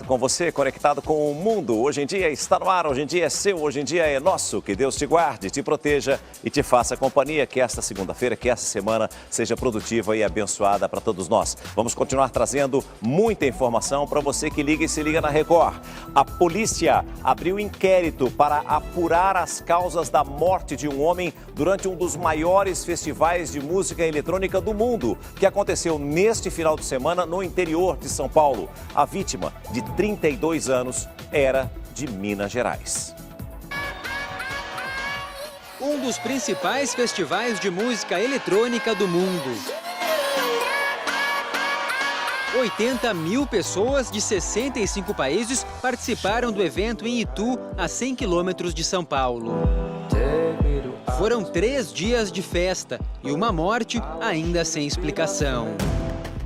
Com você, conectado com o mundo. Hoje em dia está no ar, hoje em dia é seu, hoje em dia é nosso. Que Deus te guarde, te proteja e te faça companhia. Que esta segunda-feira, que esta semana seja produtiva e abençoada para todos nós. Vamos continuar trazendo muita informação para você que liga e se liga na Record. A polícia abriu inquérito para apurar as causas da morte de um homem durante um dos maiores festivais de música eletrônica do mundo, que aconteceu neste final de semana no interior de São Paulo. A vítima, de 32 anos, era de Minas Gerais. Um dos principais festivais de música eletrônica do mundo. 80 mil pessoas de 65 países participaram do evento em Itu, a 100 quilômetros de São Paulo. Foram 3 dias de festa e uma morte ainda sem explicação.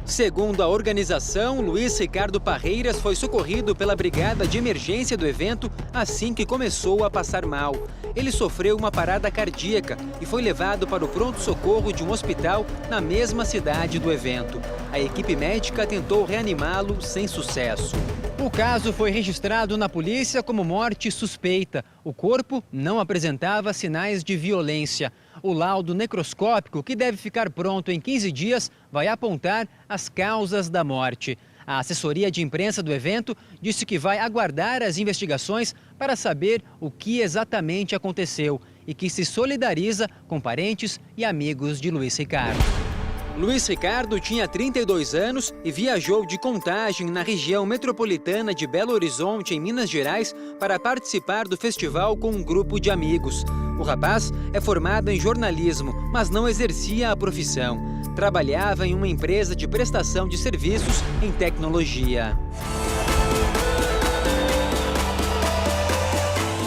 Segundo a organização, Luiz Ricardo Parreiras foi socorrido pela brigada de emergência do evento assim que começou a passar mal. Ele sofreu uma parada cardíaca e foi levado para o pronto-socorro de um hospital na mesma cidade do evento. A equipe médica tentou reanimá-lo sem sucesso. O caso foi registrado na polícia como morte suspeita. O corpo não apresentava sinais de violência. O laudo necroscópico, que deve ficar pronto em 15 dias, vai apontar as causas da morte. A assessoria de imprensa do evento disse que vai aguardar as investigações para saber o que exatamente aconteceu e que se solidariza com parentes e amigos de Luiz Ricardo. Luiz Ricardo tinha 32 anos e viajou de Contagem, na região metropolitana de Belo Horizonte, em Minas Gerais, para participar do festival com um grupo de amigos. O rapaz é formado em jornalismo, mas não exercia a profissão. Trabalhava em uma empresa de prestação de serviços em tecnologia.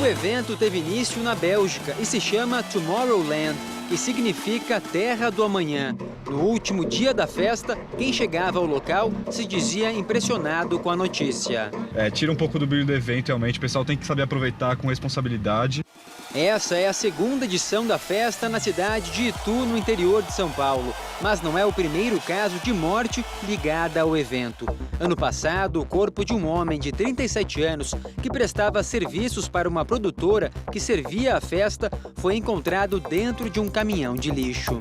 O evento teve início na Bélgica e se chama Tomorrowland, que significa Terra do Amanhã. No último dia da festa, quem chegava ao local se dizia impressionado com a notícia. Tira um pouco do brilho do evento, realmente. O pessoal tem que saber aproveitar com responsabilidade. Essa é a segunda edição da festa na cidade de Itu, no interior de São Paulo. Mas não é o primeiro caso de morte ligada ao evento. Ano passado, o corpo de um homem de 37 anos que prestava serviços para uma produtora que servia a festa foi encontrado dentro de um caminhão de lixo.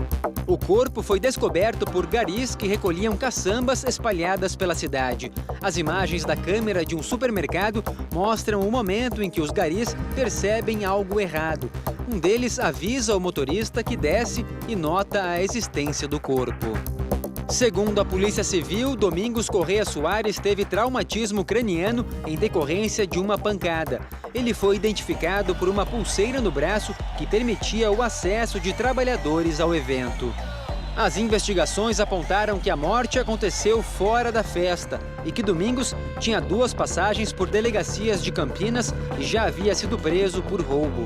O corpo foi descoberto por garis que recolhiam caçambas espalhadas pela cidade. As imagens da câmera de um supermercado mostram o momento em que os garis percebem algo errado. Um deles avisa o motorista que desce e nota a existência do corpo. Segundo a Polícia Civil, Domingos Correia Soares teve traumatismo craniano em decorrência de uma pancada. Ele foi identificado por uma pulseira no braço que permitia o acesso de trabalhadores ao evento. As investigações apontaram que a morte aconteceu fora da festa e que Domingos tinha 2 passagens por delegacias de Campinas e já havia sido preso por roubo.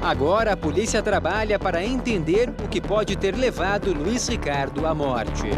Agora, a polícia trabalha para entender o que pode ter levado Luiz Ricardo à morte.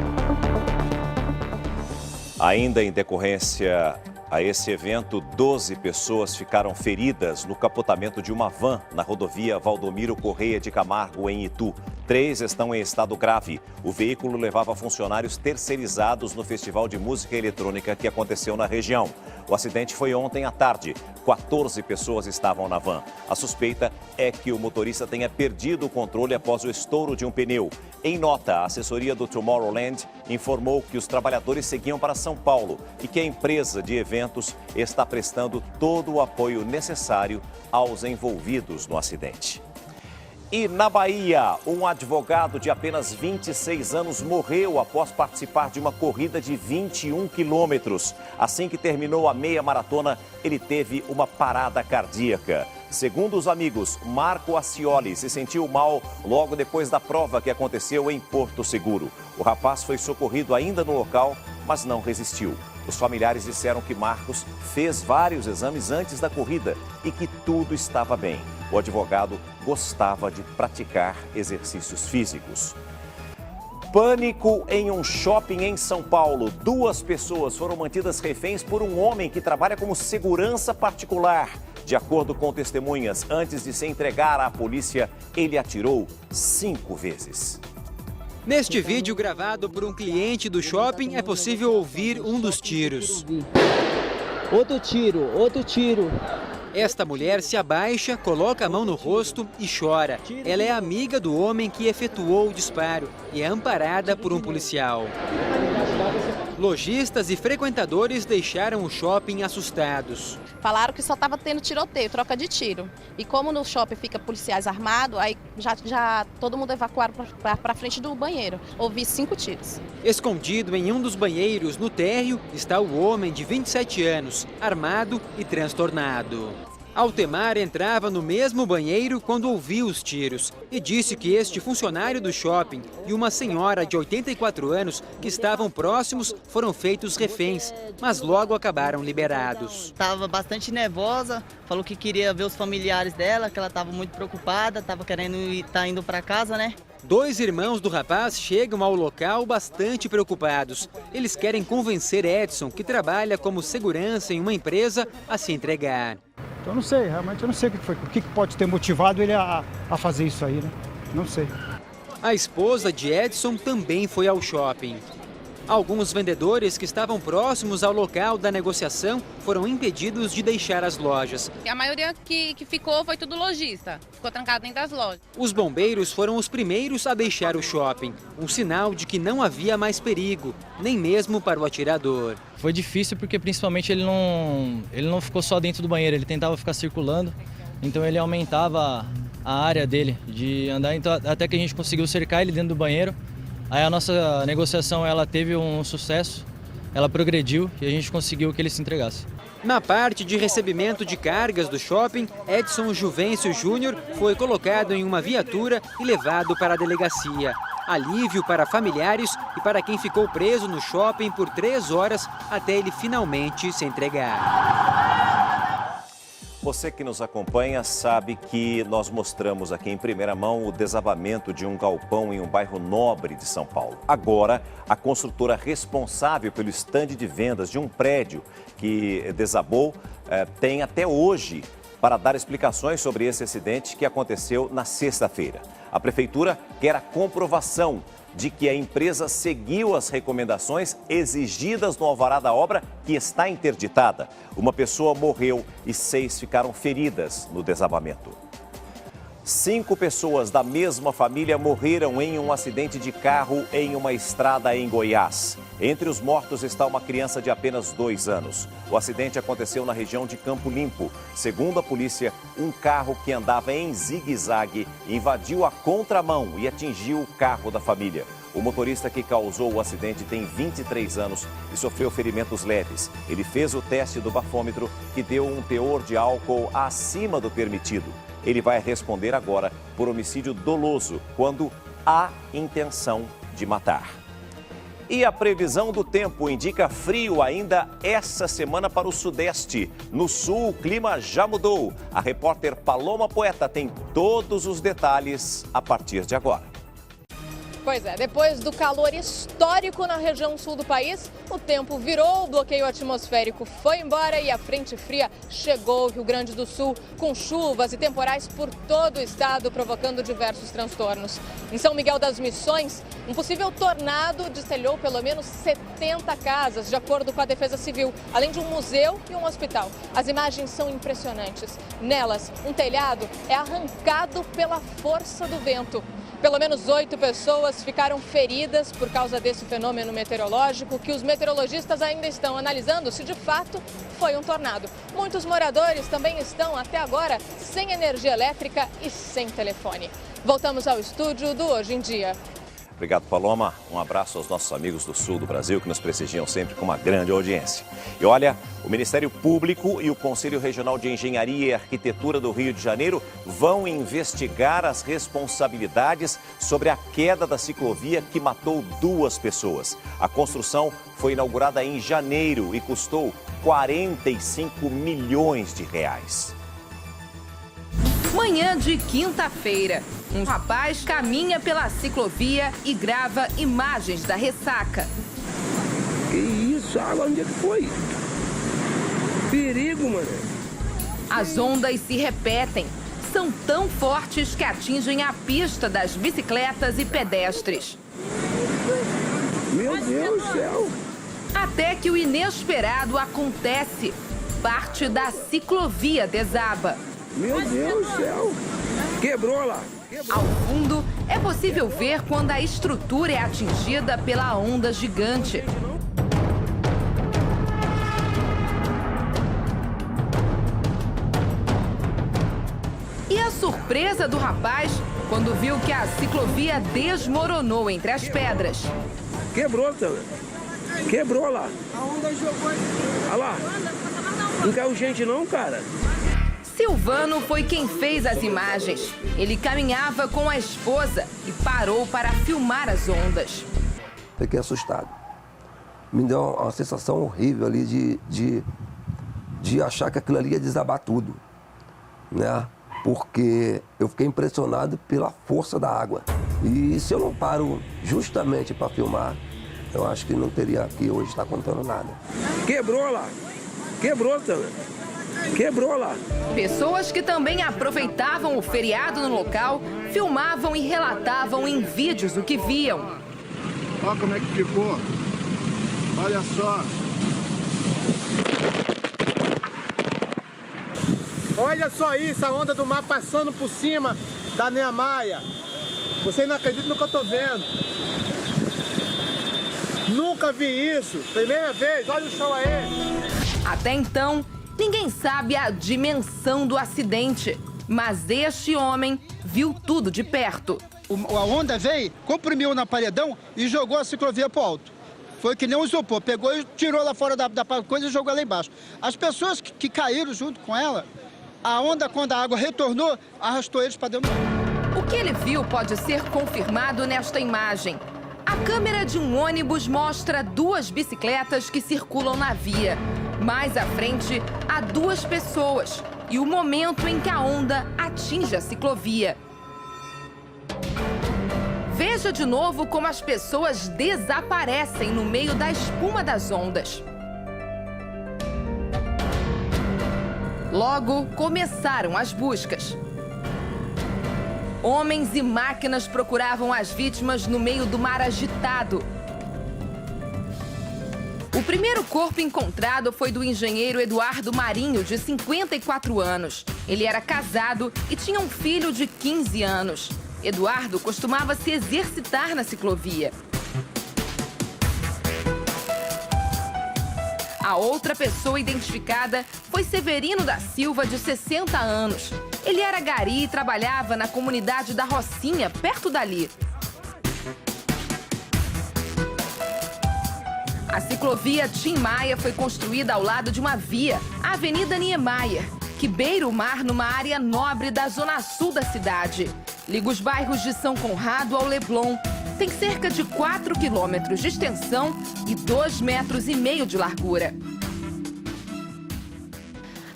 Ainda em decorrência a esse evento, 12 pessoas ficaram feridas no capotamento de uma van na rodovia Valdomiro Correia de Camargo, em Itu. 3 estão em estado grave. O veículo levava funcionários terceirizados no festival de música eletrônica que aconteceu na região. O acidente foi ontem à tarde. 14 pessoas estavam na van. A suspeita é que o motorista tenha perdido o controle após o estouro de um pneu. Em nota, a assessoria do Tomorrowland informou que os trabalhadores seguiam para São Paulo e que a empresa de eventos está prestando todo o apoio necessário aos envolvidos no acidente. E na Bahia, um advogado de apenas 26 anos morreu após participar de uma corrida de 21 quilômetros. Assim que terminou a meia maratona, ele teve uma parada cardíaca. Segundo os amigos, Marco Ascioli se sentiu mal logo depois da prova que aconteceu em Porto Seguro. O rapaz foi socorrido ainda no local, mas não resistiu. Os familiares disseram que Marcos fez vários exames antes da corrida e que tudo estava bem. O advogado gostava de praticar exercícios físicos. Pânico em um shopping em São Paulo. 2 pessoas foram mantidas reféns por um homem que trabalha como segurança particular. De acordo com testemunhas, antes de se entregar à polícia, ele atirou 5 vezes. Neste vídeo gravado por um cliente do shopping, é possível ouvir um dos tiros. Outro tiro. Esta mulher se abaixa, coloca a mão no rosto e chora. Ela é amiga do homem que efetuou o disparo e é amparada por um policial. Lojistas e frequentadores deixaram o shopping assustados. Falaram que só estava tendo tiroteio, troca de tiro. E como no shopping fica policiais armados, aí já todo mundo evacuaram para frente do banheiro. Ouvi 5 tiros. Escondido em um dos banheiros no térreo está o homem de 27 anos, armado e transtornado. Altemar entrava no mesmo banheiro quando ouviu os tiros e disse que este funcionário do shopping e uma senhora de 84 anos que estavam próximos foram feitos reféns, mas logo acabaram liberados. Estava bastante nervosa, falou que queria ver os familiares dela, que ela estava muito preocupada, estava querendo estar indo para casa, né? 2 irmãos do rapaz chegam ao local bastante preocupados. Eles querem convencer Edson, que trabalha como segurança em uma empresa, a se entregar. Eu não sei, realmente eu não sei o que foi, o que pode ter motivado ele a fazer isso aí, né? Não sei. A esposa de Edson também foi ao shopping. Alguns vendedores que estavam próximos ao local da negociação foram impedidos de deixar as lojas. A maioria que ficou foi tudo lojista, ficou trancado dentro das lojas. Os bombeiros foram os primeiros a deixar o shopping, um sinal de que não havia mais perigo, nem mesmo para o atirador. Foi difícil porque principalmente ele não ficou só dentro do banheiro, ele tentava ficar circulando, então ele aumentava a área dele de andar, então, até que a gente conseguiu cercar ele dentro do banheiro. Aí a nossa negociação ela teve um sucesso, ela progrediu e a gente conseguiu que ele se entregasse. Na parte de recebimento de cargas do shopping, Edson Juvencio Júnior foi colocado em uma viatura e levado para a delegacia. Alívio para familiares e para quem ficou preso no shopping por 3 horas até ele finalmente se entregar. Você que nos acompanha sabe que nós mostramos aqui em primeira mão o desabamento de um galpão em um bairro nobre de São Paulo. Agora, a construtora responsável pelo estande de vendas de um prédio que desabou tem até hoje para dar explicações sobre esse acidente que aconteceu na sexta-feira. A prefeitura quer a comprovação de que a empresa seguiu as recomendações exigidas no alvará da obra que está interditada. Uma pessoa morreu e 6 ficaram feridas no desabamento. 5 pessoas da mesma família morreram em um acidente de carro em uma estrada em Goiás. Entre os mortos está uma criança de apenas 2 anos. O acidente aconteceu na região de Campo Limpo. Segundo a polícia, um carro que andava em zigue-zague invadiu a contramão e atingiu o carro da família. O motorista que causou o acidente tem 23 anos e sofreu ferimentos leves. Ele fez o teste do bafômetro, que deu um teor de álcool acima do permitido. Ele vai responder agora por homicídio doloso, quando há intenção de matar. E a previsão do tempo indica frio ainda essa semana para o sudeste. No sul, o clima já mudou. A repórter Paloma Poeta tem todos os detalhes a partir de agora. Pois é, depois do calor histórico na região sul do país, o tempo virou, o bloqueio atmosférico foi embora e a frente fria chegou ao Rio Grande do Sul, com chuvas e temporais por todo o estado, provocando diversos transtornos. Em São Miguel das Missões, um possível tornado destelhou pelo menos 70 casas, de acordo com a Defesa Civil, além de um museu e um hospital. As imagens são impressionantes. Nelas, um telhado é arrancado pela força do vento. Pelo menos 8 pessoas ficaram feridas por causa desse fenômeno meteorológico que os meteorologistas ainda estão analisando se de fato foi um tornado. Muitos moradores também estão até agora sem energia elétrica e sem telefone. Voltamos ao estúdio do Hoje em Dia. Obrigado, Paloma. Um abraço aos nossos amigos do sul do Brasil que nos prestigiam sempre com uma grande audiência. E olha, o Ministério Público e o Conselho Regional de Engenharia e Arquitetura do Rio de Janeiro vão investigar as responsabilidades sobre a queda da ciclovia que matou 2 pessoas. A construção foi inaugurada em janeiro e custou 45 milhões de reais. Manhã de quinta-feira, um rapaz caminha pela ciclovia e grava imagens da ressaca. Que isso? A água onde é que foi? Perigo, mano. As ondas se repetem. São tão fortes que atingem a pista das bicicletas e pedestres. Meu Deus do céu! Até que o inesperado acontece. parte da ciclovia desaba. Meu Deus do céu! Quebrou lá! Ao fundo, é possível ver quando a estrutura é atingida pela onda gigante. E a surpresa do rapaz quando viu que a ciclovia desmoronou entre as pedras. Quebrou, Tana. Quebrou lá. A onda jogou aqui. Olha lá. Não caiu gente não, cara. Silvano foi quem fez as imagens. Ele caminhava com a esposa e parou para filmar as ondas. Fiquei assustado. Me deu uma sensação horrível ali de achar que aquilo ali ia desabar tudo, né? Porque eu fiquei impressionado pela força da água. E se eu não paro justamente para filmar, eu acho que não teria aqui hoje estar contando nada. Quebrou lá. Quebrou, Tana. Quebrou lá. Pessoas que também aproveitavam o feriado no local, filmavam e relatavam em vídeos o que viam. Olha como é que ficou. Olha só. Olha só isso, a onda do mar passando por cima da Niemeyer. Vocês não acreditam no que eu tô vendo. Nunca vi isso. Primeira vez, olha o chão aí. Até então, ninguém sabe a dimensão do acidente. Mas este homem viu tudo de perto. A onda veio, comprimiu na paredão e jogou a ciclovia pro alto. Foi que nem um isopor, pegou e tirou lá fora da coisa e jogou lá embaixo. As pessoas que caíram junto com ela, a onda, quando a água retornou, arrastou eles para dentro do mar. O que ele viu pode ser confirmado nesta imagem. A câmera de um ônibus mostra duas bicicletas que circulam na via. Mais à frente, há duas pessoas e o momento em que a onda atinge a ciclovia. Veja de novo como as pessoas desaparecem no meio da espuma das ondas. Logo, começaram as buscas. Homens e máquinas procuravam as vítimas no meio do mar agitado. O primeiro corpo encontrado foi do engenheiro Eduardo Marinho, de 54 anos. Ele era casado e tinha um filho de 15 anos. Eduardo costumava se exercitar na ciclovia. A outra pessoa identificada foi Severino da Silva, de 60 anos. Ele era gari e trabalhava na comunidade da Rocinha, perto dali. A ciclovia Tim Maia foi construída ao lado de uma via, a Avenida Niemeyer, que beira o mar numa área nobre da zona sul da cidade. Liga os bairros de São Conrado ao Leblon. Tem cerca de 4 quilômetros de extensão e 2,5 metros de largura.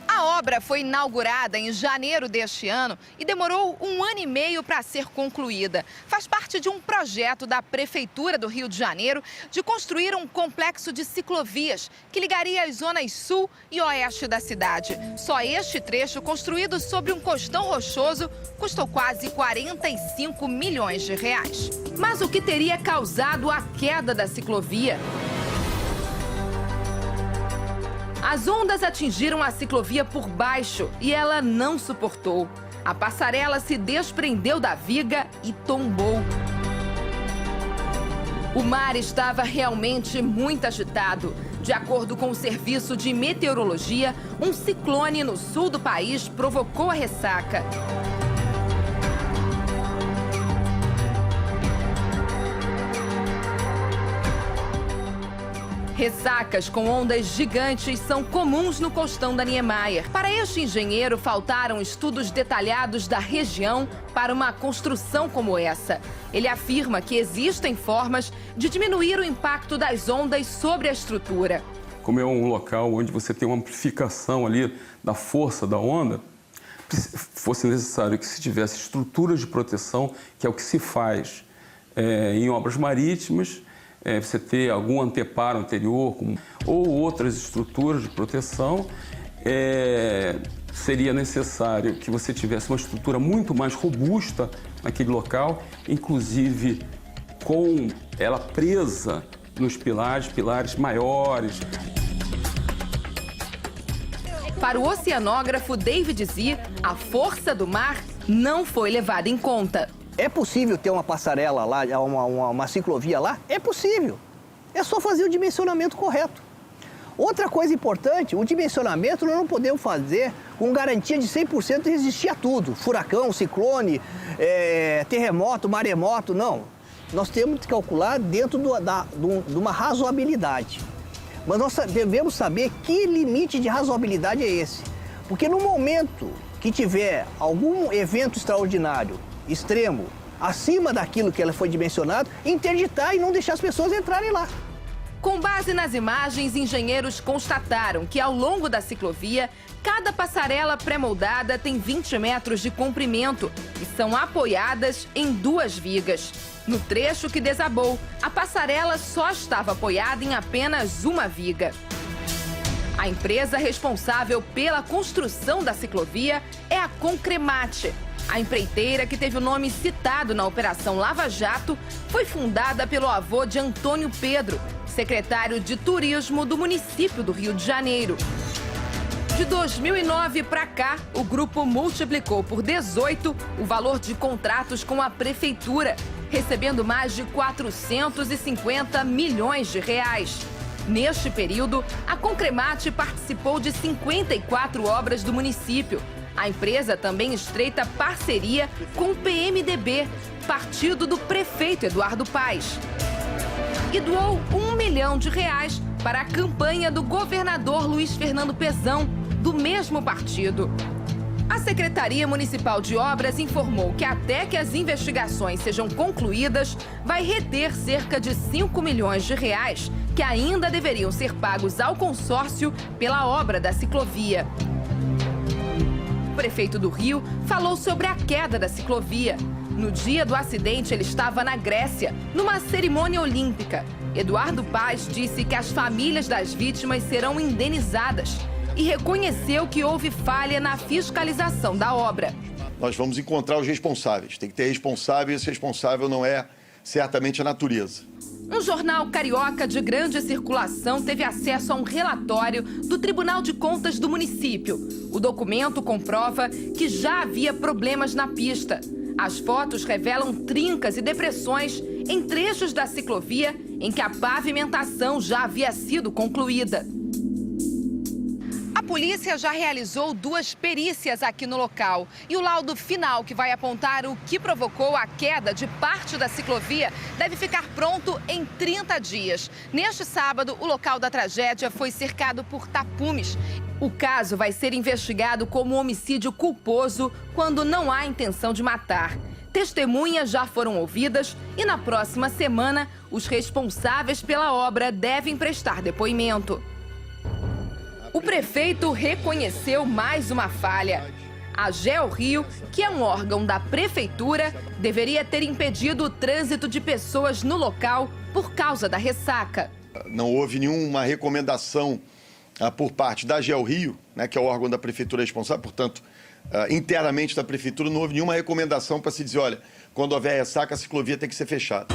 A obra foi inaugurada em janeiro deste ano e demorou 1 ano e meio para ser concluída. Faz parte de um projeto da Prefeitura do Rio de Janeiro de construir um complexo de ciclovias que ligaria as zonas sul e oeste da cidade. Só este trecho, construído sobre um costão rochoso, custou quase 45 milhões de reais. Mas o que teria causado a queda da ciclovia? As ondas atingiram a ciclovia por baixo e ela não suportou. A passarela se desprendeu da viga e tombou. O mar estava realmente muito agitado. De acordo com o Serviço de Meteorologia, um ciclone no sul do país provocou a ressaca. Ressacas com ondas gigantes são comuns no costão da Niemeyer. Para este engenheiro, faltaram estudos detalhados da região para uma construção como essa. Ele afirma que existem formas de diminuir o impacto das ondas sobre a estrutura. Como é um local onde você tem uma amplificação ali da força da onda, fosse necessário que se tivesse estruturas de proteção, que é o que se faz em obras marítimas, você ter algum anteparo anterior ou outras estruturas de proteção, seria necessário que você tivesse uma estrutura muito mais robusta naquele local, inclusive com ela presa nos pilares maiores. Para o oceanógrafo David Zi, a força do mar não foi levada em conta. É possível ter uma passarela lá, uma ciclovia lá? É possível. É só fazer o dimensionamento correto. Outra coisa importante, o dimensionamento nós não podemos fazer com garantia de 100% de resistir a tudo. Furacão, ciclone, terremoto, maremoto, não. Nós temos que calcular dentro de uma razoabilidade. Mas nós devemos saber que limite de razoabilidade é esse. Porque no momento que tiver algum evento extraordinário, extremo, acima daquilo que ela foi dimensionado, interditar e não deixar as pessoas entrarem lá. Com base nas imagens, engenheiros constataram que ao longo da ciclovia, cada passarela pré-moldada tem 20 metros de comprimento e são apoiadas em 2 vigas. No trecho que desabou, a passarela só estava apoiada em apenas uma viga. A empresa responsável pela construção da ciclovia é a Concremate. A empreiteira, que teve o nome citado na Operação Lava Jato, foi fundada pelo avô de Antônio Pedro, secretário de Turismo do município do Rio de Janeiro. De 2009 para cá, o grupo multiplicou por 18 o valor de contratos com a prefeitura, recebendo mais de 450 milhões de reais. Neste período, a Concremate participou de 54 obras do município. A empresa também estreita parceria com o PMDB, partido do prefeito Eduardo Paes. E doou R$1 milhão para a campanha do governador Luiz Fernando Pezão, do mesmo partido. A Secretaria Municipal de Obras informou que até que as investigações sejam concluídas, vai reter cerca de R$5 milhões que ainda deveriam ser pagos ao consórcio pela obra da ciclovia. O prefeito do Rio falou sobre a queda da ciclovia. No dia do acidente, ele estava na Grécia, numa cerimônia olímpica. Eduardo Paes disse que as famílias das vítimas serão indenizadas e reconheceu que houve falha na fiscalização da obra. Nós vamos encontrar os responsáveis. Tem que ter responsável e esse responsável não é certamente a natureza. Um jornal carioca de grande circulação teve acesso a um relatório do Tribunal de Contas do município. O documento comprova que já havia problemas na pista. As fotos revelam trincas e depressões em trechos da ciclovia em que a pavimentação já havia sido concluída. A polícia já realizou 2 perícias aqui no local. E o laudo final, que vai apontar o que provocou a queda de parte da ciclovia, deve ficar pronto em 30 dias. Neste sábado, o local da tragédia foi cercado por tapumes. O caso vai ser investigado como homicídio culposo quando não há intenção de matar. Testemunhas já foram ouvidas e na próxima semana, os responsáveis pela obra devem prestar depoimento. O prefeito reconheceu mais uma falha. A GeoRio, que é um órgão da prefeitura, deveria ter impedido o trânsito de pessoas no local por causa da ressaca. Não houve nenhuma recomendação por parte da GeoRio, né, que é o órgão da prefeitura responsável, portanto, internamente da prefeitura, não houve nenhuma recomendação para se dizer, olha, quando houver ressaca, a ciclovia tem que ser fechada.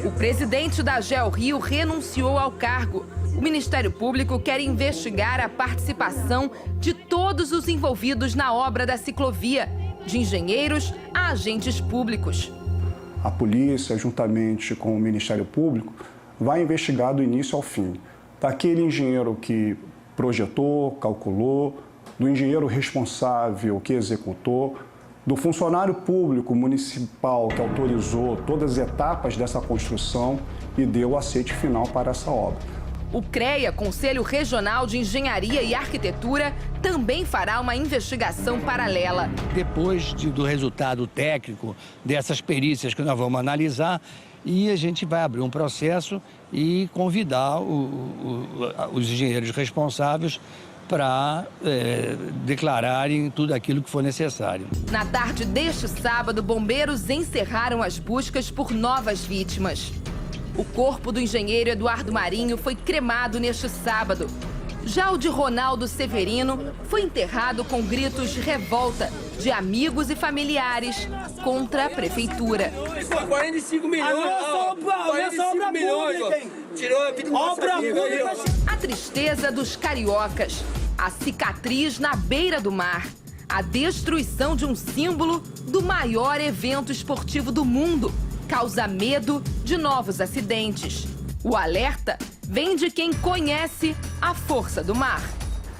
O presidente da GeoRio renunciou ao cargo. O Ministério Público quer investigar a participação de todos os envolvidos na obra da ciclovia, de engenheiros a agentes públicos. A polícia, juntamente com o Ministério Público, vai investigar do início ao fim. Daquele engenheiro que projetou, calculou, do engenheiro responsável que executou, do funcionário público municipal que autorizou todas as etapas dessa construção e deu o aceite final para essa obra. O CREA, Conselho Regional de Engenharia e Arquitetura, também fará uma investigação paralela. Depois do resultado técnico dessas perícias que nós vamos analisar, e a gente vai abrir um processo e convidar os engenheiros responsáveis para declararem tudo aquilo que for necessário. Na tarde deste sábado, bombeiros encerraram as buscas por novas vítimas. O corpo do engenheiro Eduardo Marinho foi cremado neste sábado. Já o de Ronaldo Severino foi enterrado com gritos de revolta de amigos e familiares contra a prefeitura. 45 milhões! Tirou a vida do nosso amigo. A tristeza dos cariocas. A cicatriz na beira do mar. A destruição de um símbolo do maior evento esportivo do mundo causa medo de novos acidentes. O alerta vem de quem conhece a força do mar.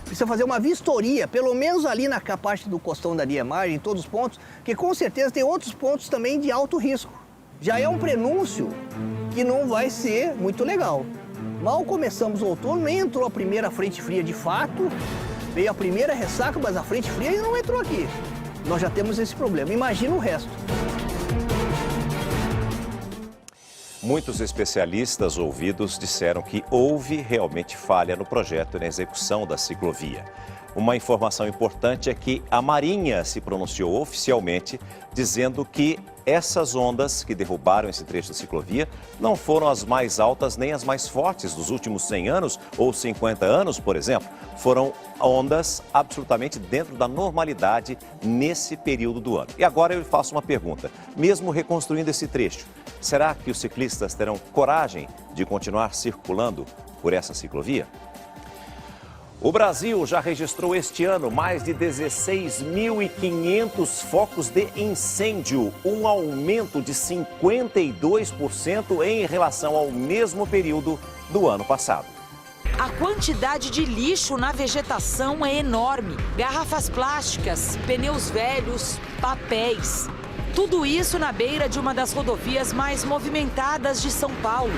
Precisa fazer uma vistoria, pelo menos ali na parte do costão da linha margem, em todos os pontos, que com certeza tem outros pontos também de alto risco. Já é um prenúncio que não vai ser muito legal. Mal começamos o outono, nem entrou a primeira frente fria de fato, veio a primeira ressaca, mas a frente fria ainda não entrou aqui. Nós já temos esse problema, imagina o resto. Muitos especialistas ouvidos disseram que houve realmente falha no projeto e na execução da ciclovia. Uma informação importante é que a Marinha se pronunciou oficialmente dizendo que essas ondas que derrubaram esse trecho da ciclovia não foram as mais altas nem as mais fortes dos últimos 100 anos ou 50 anos, por exemplo. Foram ondas absolutamente dentro da normalidade nesse período do ano. E agora eu faço uma pergunta. Mesmo reconstruindo esse trecho, será que os ciclistas terão coragem de continuar circulando por essa ciclovia? O Brasil já registrou este ano mais de 16.500 focos de incêndio, um aumento de 52% em relação ao mesmo período do ano passado. A quantidade de lixo na vegetação é enorme. Garrafas plásticas, pneus velhos, papéis. Tudo isso na beira de uma das rodovias mais movimentadas de São Paulo.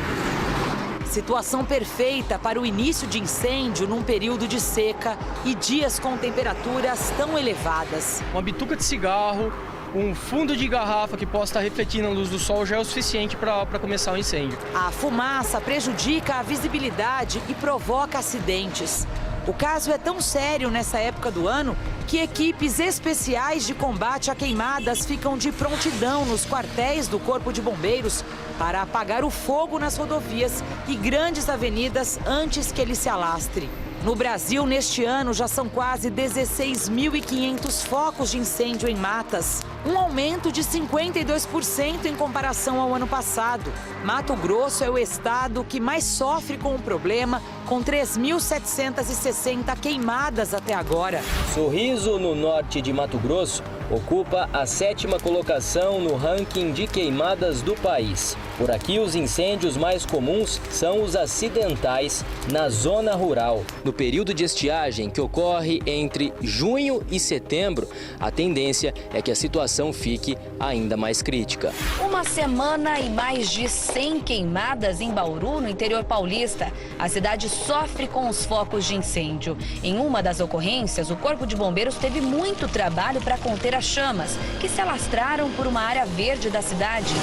Situação perfeita para o início de incêndio num período de seca e dias com temperaturas tão elevadas. Uma bituca de cigarro, um fundo de garrafa que possa estar refletindo a luz do sol já é o suficiente para começar o incêndio. A fumaça prejudica a visibilidade e provoca acidentes. O caso é tão sério nessa época do ano que equipes especiais de combate a queimadas ficam de prontidão nos quartéis do Corpo de Bombeiros para apagar o fogo nas rodovias e grandes avenidas antes que ele se alastre. No Brasil, neste ano, já são quase 16.500 focos de incêndio em matas, um aumento de 52% em comparação ao ano passado. Mato Grosso é o estado que mais sofre com o problema, com 3.760 queimadas até agora. Sorriso, no norte de Mato Grosso, ocupa a 7ª colocação no ranking de queimadas do país. Por aqui, os incêndios mais comuns são os acidentais na zona rural. No período de estiagem, que ocorre entre junho e setembro, a tendência é que a situação fique ainda mais crítica. Uma semana e mais de 100 queimadas em Bauru, no interior paulista. A cidade sofre com os focos de incêndio. Em uma das ocorrências, o Corpo de Bombeiros teve muito trabalho para conter as chamas, que se alastraram por uma área verde da cidade.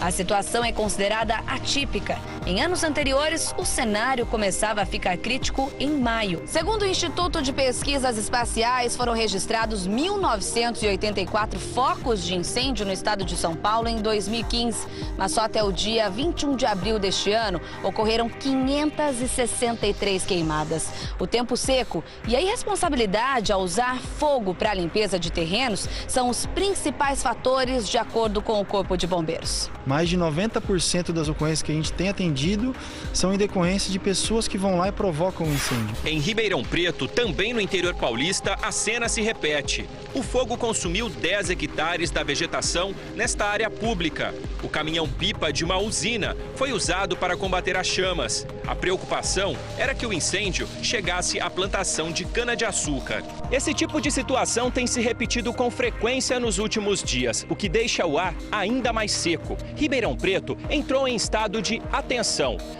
A situação é considerada atípica. Em anos anteriores, o cenário começava a ficar crítico em maio. Segundo o Instituto de Pesquisas Espaciais, foram registrados 1.984 focos de incêndio no estado de São Paulo em 2015. Mas só até o dia 21 de abril deste ano, ocorreram 563 queimadas. O tempo seco e a irresponsabilidade ao usar fogo para a limpeza de terrenos são os principais fatores, de acordo com o Corpo de Bombeiros. Mais de 90% das ocorrências que a gente tem atendido são em decorrência de pessoas que vão lá e provocam o incêndio. Em Ribeirão Preto, também no interior paulista, a cena se repete. O fogo consumiu 10 hectares da vegetação nesta área pública. O caminhão-pipa de uma usina foi usado para combater as chamas. A preocupação era que o incêndio chegasse à plantação de cana-de-açúcar. Esse tipo de situação tem se repetido com frequência nos últimos dias, o que deixa o ar ainda mais seco. Ribeirão Preto entrou em estado de atenção.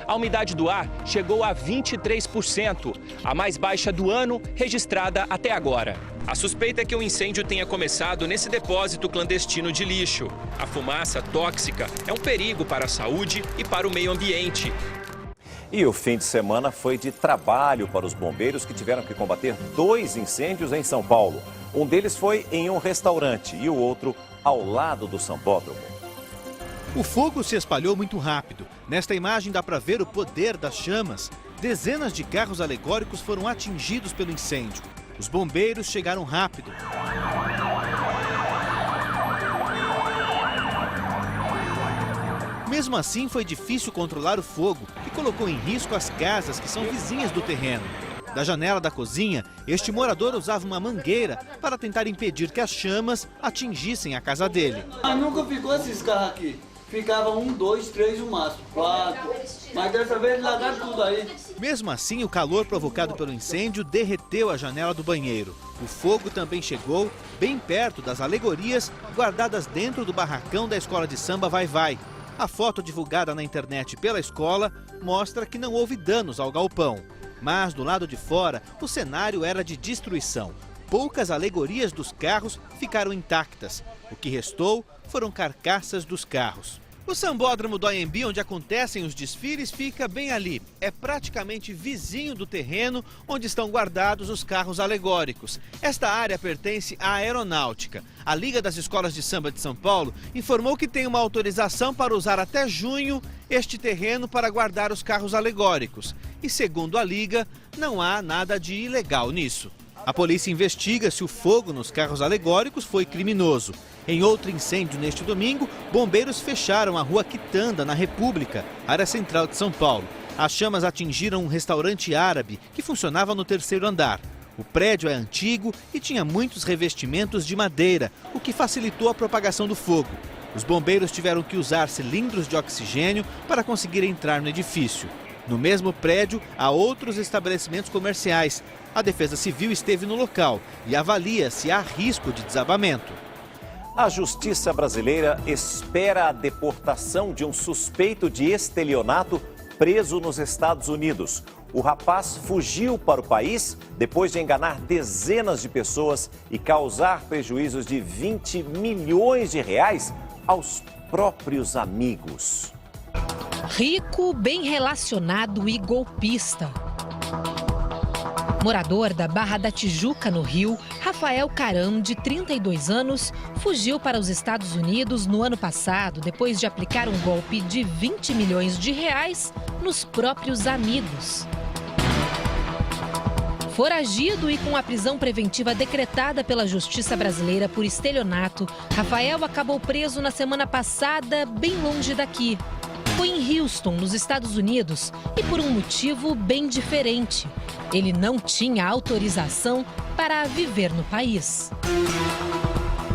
A umidade do ar chegou a 23%, a mais baixa do ano registrada até agora. A suspeita é que o incêndio tenha começado nesse depósito clandestino de lixo. A fumaça tóxica é um perigo para a saúde e para o meio ambiente. E o fim de semana foi de trabalho para os bombeiros que tiveram que combater 2 incêndios em São Paulo. Um deles foi em um restaurante e o outro ao lado do Sambódromo. O fogo se espalhou muito rápido. Nesta imagem dá para ver o poder das chamas. Dezenas de carros alegóricos foram atingidos pelo incêndio. Os bombeiros chegaram rápido. Mesmo assim, foi difícil controlar o fogo, que colocou em risco as casas que são vizinhas do terreno. Da janela da cozinha, este morador usava uma mangueira para tentar impedir que as chamas atingissem a casa dele. Nunca ficou esses carros aqui. Ficava 1, 2, 3 no máximo, 4. Mas dessa vez largaram tudo aí. Mesmo assim, o calor provocado pelo incêndio derreteu a janela do banheiro. O fogo também chegou bem perto das alegorias guardadas dentro do barracão da escola de samba Vai Vai. A foto divulgada na internet pela escola mostra que não houve danos ao galpão. Mas do lado de fora, o cenário era de destruição. Poucas alegorias dos carros ficaram intactas. O que restou foram carcaças dos carros. O sambódromo do AMB, onde acontecem os desfiles, fica bem ali. É praticamente vizinho do terreno onde estão guardados os carros alegóricos. Esta área pertence à Aeronáutica. A Liga das Escolas de Samba de São Paulo informou que tem uma autorização para usar até junho este terreno para guardar os carros alegóricos. E segundo a Liga, não há nada de ilegal nisso. A polícia investiga se o fogo nos carros alegóricos foi criminoso. Em outro incêndio neste domingo, bombeiros fecharam a rua Quitanda, na República, área central de São Paulo. As chamas atingiram um restaurante árabe que funcionava no 3º andar. O prédio é antigo e tinha muitos revestimentos de madeira, o que facilitou a propagação do fogo. Os bombeiros tiveram que usar cilindros de oxigênio para conseguir entrar no edifício. No mesmo prédio, há outros estabelecimentos comerciais. A Defesa Civil esteve no local e avalia se há risco de desabamento. A justiça brasileira espera a deportação de um suspeito de estelionato preso nos Estados Unidos. O rapaz fugiu para o país depois de enganar dezenas de pessoas e causar prejuízos de 20 milhões de reais aos próprios amigos. Rico, bem relacionado e golpista. Morador da Barra da Tijuca, no Rio, Rafael Caram, de 32 anos, fugiu para os Estados Unidos no ano passado, depois de aplicar um golpe de 20 milhões de reais nos próprios amigos. Foragido e com a prisão preventiva decretada pela Justiça Brasileira por estelionato, Rafael acabou preso na semana passada, bem longe daqui. Foi em Houston, nos Estados Unidos, e por um motivo bem diferente. Ele não tinha autorização para viver no país.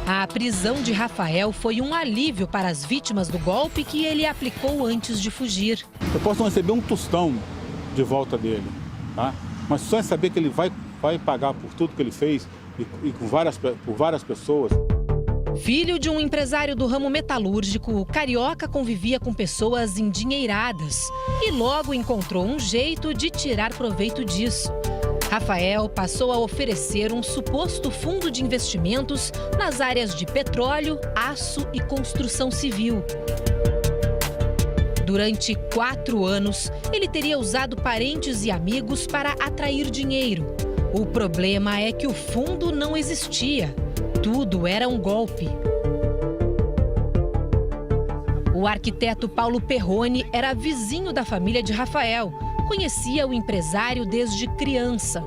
A prisão de Rafael foi um alívio para as vítimas do golpe que ele aplicou antes de fugir. Eu posso não receber um tostão de volta dele, tá? Mas só em saber que ele vai pagar por tudo que ele fez e por várias pessoas. Filho de um empresário do ramo metalúrgico, o carioca convivia com pessoas endinheiradas e logo encontrou um jeito de tirar proveito disso. Rafael passou a oferecer um suposto fundo de investimentos nas áreas de petróleo, aço e construção civil. Durante 4 anos, ele teria usado parentes e amigos para atrair dinheiro. O problema é que o fundo não existia. Tudo era um golpe. O arquiteto Paulo Perrone era vizinho da família de Rafael. Conhecia o empresário desde criança.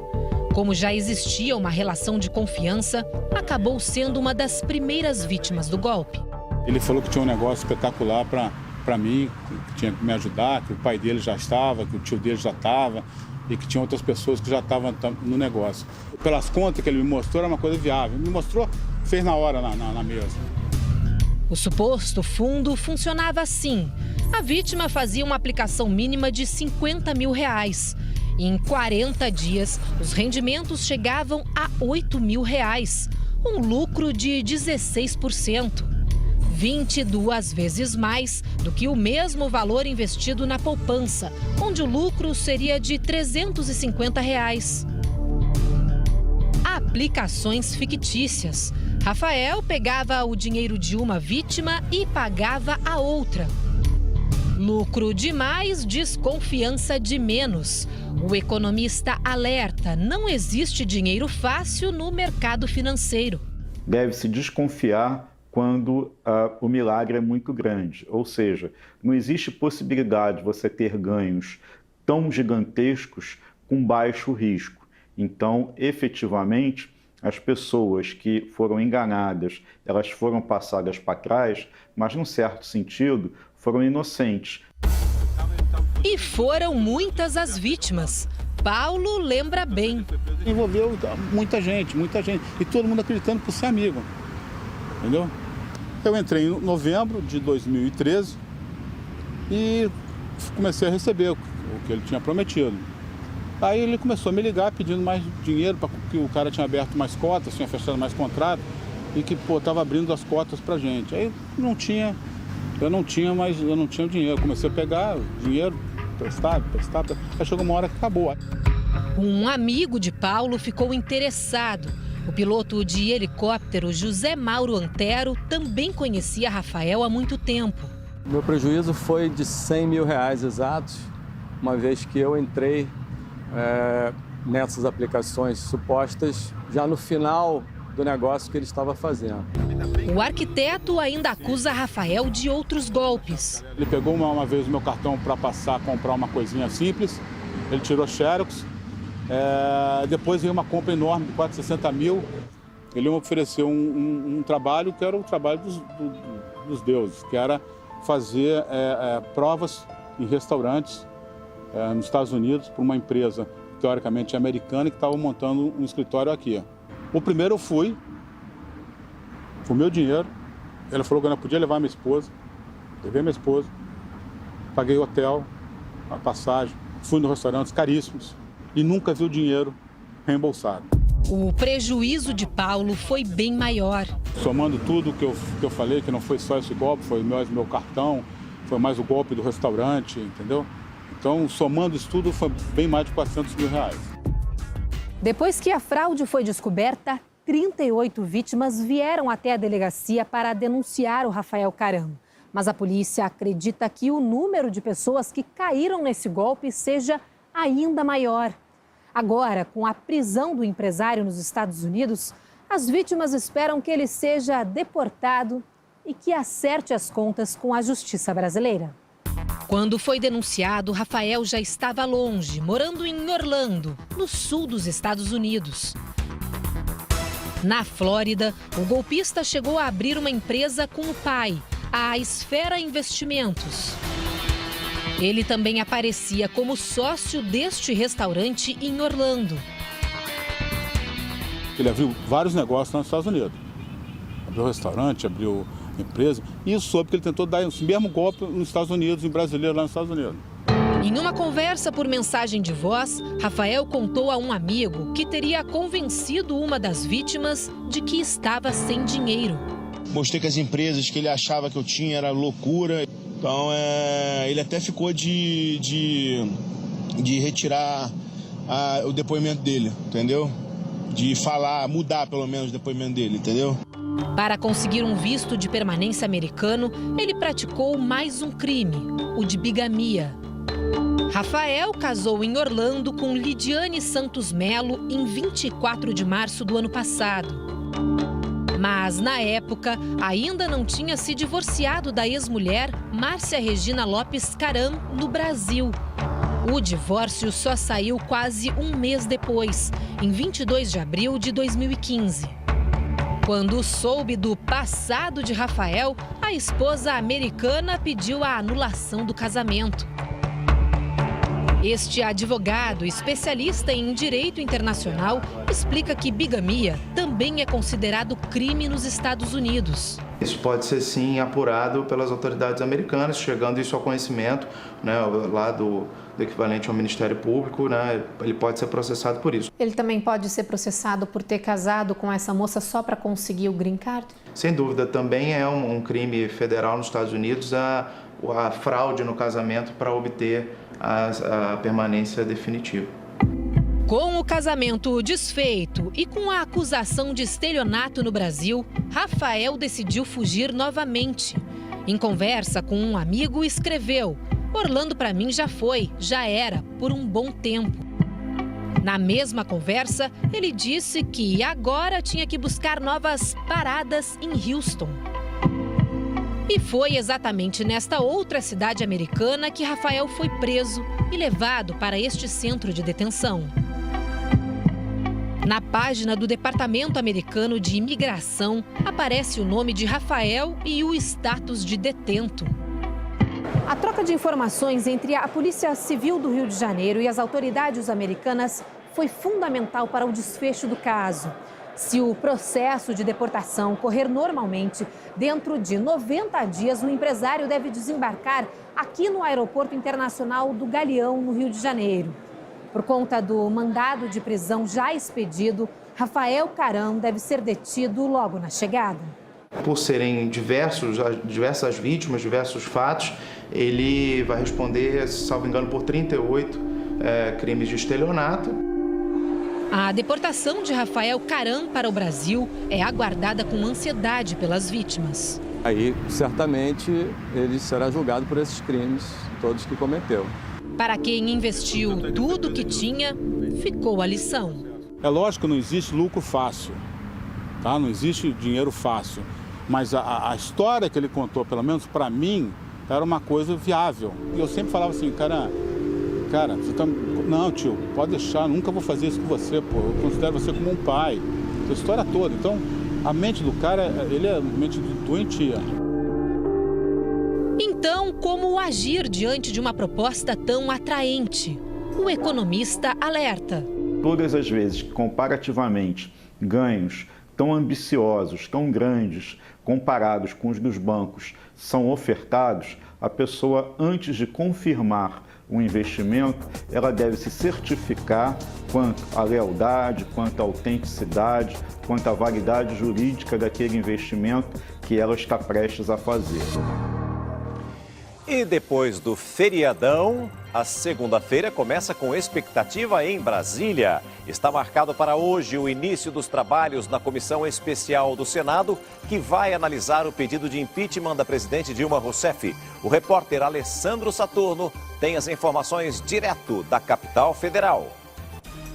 Como já existia uma relação de confiança, acabou sendo uma das primeiras vítimas do golpe. Ele falou que tinha um negócio espetacular para mim, que tinha que me ajudar, que o pai dele já estava, que o tio dele já estava e que tinha outras pessoas que já estavam no negócio. Pelas contas que ele me mostrou, era uma coisa viável. Me mostrou, fez na hora na mesa. O suposto fundo funcionava assim. A vítima fazia uma aplicação mínima de 50 mil reais. E em 40 dias, os rendimentos chegavam a 8 mil reais. Um lucro de 16%. 22 vezes mais do que o mesmo valor investido na poupança, onde o lucro seria de 350 reais. Aplicações fictícias. Rafael pegava o dinheiro de uma vítima e pagava a outra. Lucro de mais, desconfiança de menos. O economista alerta: não existe dinheiro fácil no mercado financeiro. Deve-se desconfiar quando o milagre é muito grande, ou seja, não existe possibilidade de você ter ganhos tão gigantescos com baixo risco. Então, efetivamente, as pessoas que foram enganadas, elas foram passadas para trás, mas, num certo sentido, foram inocentes. E foram muitas as vítimas. Paulo lembra bem. Envolveu muita gente, e todo mundo acreditando por ser amigo, entendeu? Eu entrei em novembro de 2013 e comecei a receber o que ele tinha prometido. Aí ele começou a me ligar pedindo mais dinheiro, porque o cara tinha aberto mais cotas, tinha fechado mais contrato e que estava abrindo as cotas pra gente. Aí eu não tinha dinheiro. Comecei a pegar dinheiro, prestar. Aí chegou uma hora que acabou. Um amigo de Paulo ficou interessado. O piloto de helicóptero José Mauro Antero também conhecia Rafael há muito tempo. Meu prejuízo foi de R$100 mil exatos, uma vez que eu entrei nessas aplicações supostas já no final do negócio que ele estava fazendo. O arquiteto ainda acusa Rafael de outros golpes. Ele pegou uma vez o meu cartão para comprar uma coisinha simples, ele tirou xerox, depois veio uma compra enorme de 460 mil, ele me ofereceu um trabalho que era o trabalho dos deuses, que era fazer provas em restaurantes nos Estados Unidos por uma empresa teoricamente americana que estava montando um escritório aqui. O primeiro eu fui, com o meu dinheiro, ele falou que eu não podia levar minha esposa, levei minha esposa, paguei o hotel, a passagem, fui nos restaurantes caríssimos e nunca vi o dinheiro reembolsado. O prejuízo de Paulo foi bem maior. Somando tudo que eu falei, que não foi só esse golpe, foi mais meu cartão, foi mais o golpe do restaurante, entendeu? Então, somando isso tudo, foi bem mais de R$400 mil. Depois que a fraude foi descoberta, 38 vítimas vieram até a delegacia para denunciar o Rafael Caram. Mas a polícia acredita que o número de pessoas que caíram nesse golpe seja ainda maior. Agora, com a prisão do empresário nos Estados Unidos, as vítimas esperam que ele seja deportado e que acerte as contas com a justiça brasileira. Quando foi denunciado, Rafael já estava longe, morando em Orlando, no sul dos Estados Unidos. Na Flórida, o golpista chegou a abrir uma empresa com o pai, a Esfera Investimentos. Ele também aparecia como sócio deste restaurante em Orlando. Ele abriu vários negócios lá nos Estados Unidos. Abriu restaurante, abriu empresa e soube que ele tentou dar esse mesmo golpe nos Estados Unidos, em brasileiro lá nos Estados Unidos. Em uma conversa por mensagem de voz, Rafael contou a um amigo que teria convencido uma das vítimas de que estava sem dinheiro. Mostrei que as empresas que ele achava que eu tinha era loucura. Então, ele até ficou de retirar o depoimento dele, entendeu? De falar, mudar pelo menos o depoimento dele, entendeu? Para conseguir um visto de permanência americano, ele praticou mais um crime, o de bigamia. Rafael casou em Orlando com Lidiane Santos Melo em 24 de março do ano passado. Mas, na época, ainda não tinha se divorciado da ex-mulher Márcia Regina Lopes Caram, no Brasil. O divórcio só saiu quase um mês depois, em 22 de abril de 2015. Quando soube do passado de Rafael, a esposa americana pediu a anulação do casamento. Este advogado, especialista em direito internacional, explica que bigamia também é considerado crime nos Estados Unidos. Isso pode ser, sim, apurado pelas autoridades americanas, chegando isso ao conhecimento, lá do equivalente ao Ministério Público, ele pode ser processado por isso. Ele também pode ser processado por ter casado com essa moça só para conseguir o green card? Sem dúvida, também é um crime federal nos Estados Unidos a fraude no casamento para obter a permanência definitiva. Com o casamento desfeito e com a acusação de estelionato no Brasil, Rafael decidiu fugir novamente. Em conversa com um amigo, escreveu: "Orlando para mim já era, por um bom tempo." Na mesma conversa, ele disse que agora tinha que buscar novas paradas em Houston. E foi exatamente nesta outra cidade americana que Rafael foi preso e levado para este centro de detenção. Na página do Departamento Americano de Imigração, aparece o nome de Rafael e o status de detento. A troca de informações entre a Polícia Civil do Rio de Janeiro e as autoridades americanas foi fundamental para o desfecho do caso. Se o processo de deportação correr normalmente, dentro de 90 dias, o empresário deve desembarcar aqui no Aeroporto Internacional do Galeão, no Rio de Janeiro. Por conta do mandado de prisão já expedido, Rafael Caram deve ser detido logo na chegada. Por serem diversas vítimas, diversos fatos, ele vai responder, salvo engano, por 38 crimes de estelionato. A deportação de Rafael Caram para o Brasil é aguardada com ansiedade pelas vítimas. Aí, certamente, ele será julgado por esses crimes, todos que cometeu. Para quem investiu tudo que tinha, ficou a lição. É lógico que não existe lucro fácil, tá? Não existe dinheiro fácil. Mas a história que ele contou, pelo menos para mim, era uma coisa viável. E eu sempre falava assim, cara, você tá... Não, tio, pode deixar, nunca vou fazer isso com você, pô. Eu considero você como um pai. A história toda. Então, a mente do cara, ele é mente doentia. Então, como agir diante de uma proposta tão atraente? O economista alerta. Todas as vezes que, comparativamente, ganhos tão ambiciosos, tão grandes, comparados com os dos bancos, são ofertados, a pessoa, antes de confirmar o investimento, ela deve se certificar quanto à lealdade, quanto à autenticidade, quanto à validade jurídica daquele investimento que ela está prestes a fazer. E depois do feriadão, a segunda-feira começa com expectativa em Brasília. Está marcado para hoje o início dos trabalhos na Comissão Especial do Senado, que vai analisar o pedido de impeachment da presidente Dilma Rousseff. O repórter Alessandro Saturno tem as informações direto da capital federal.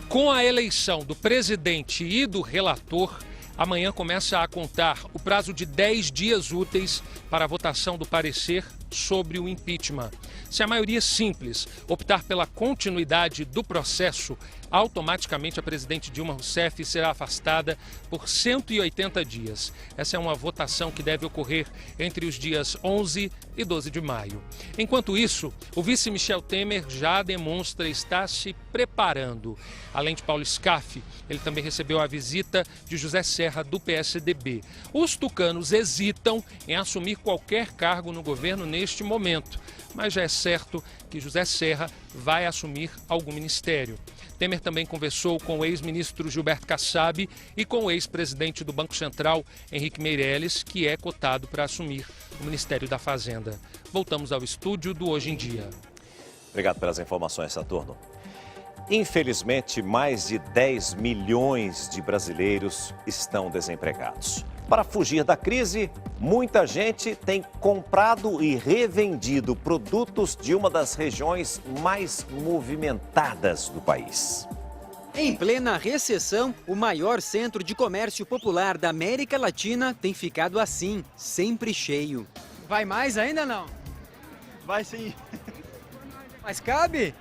Com a eleição do presidente e do relator, amanhã começa a contar o prazo de 10 dias úteis para a votação do parecer sobre o impeachment. Se a maioria simples optar pela continuidade do processo, automaticamente a presidente Dilma Rousseff será afastada por 180 dias. Essa é uma votação que deve ocorrer entre os dias 11 e 12 de maio. Enquanto isso, o vice Michel Temer já demonstra estar se preparando. Além de Paulo Scaff, ele também recebeu a visita de José Serra, do PSDB. Os tucanos hesitam em assumir qualquer cargo no governo neste momento, mas já é certo que José Serra vai assumir algum ministério. Temer também conversou com o ex-ministro Gilberto Kassab e com o ex-presidente do Banco Central, Henrique Meirelles, que é cotado para assumir o Ministério da Fazenda. Voltamos ao estúdio do Hoje em Dia. Obrigado pelas informações, Saturno. Infelizmente, mais de 10 milhões de brasileiros estão desempregados. Para fugir da crise, muita gente tem comprado e revendido produtos de uma das regiões mais movimentadas do país. Em plena recessão, o maior centro de comércio popular da América Latina tem ficado assim, sempre cheio. Vai mais ainda não? Vai sim. Mas cabe?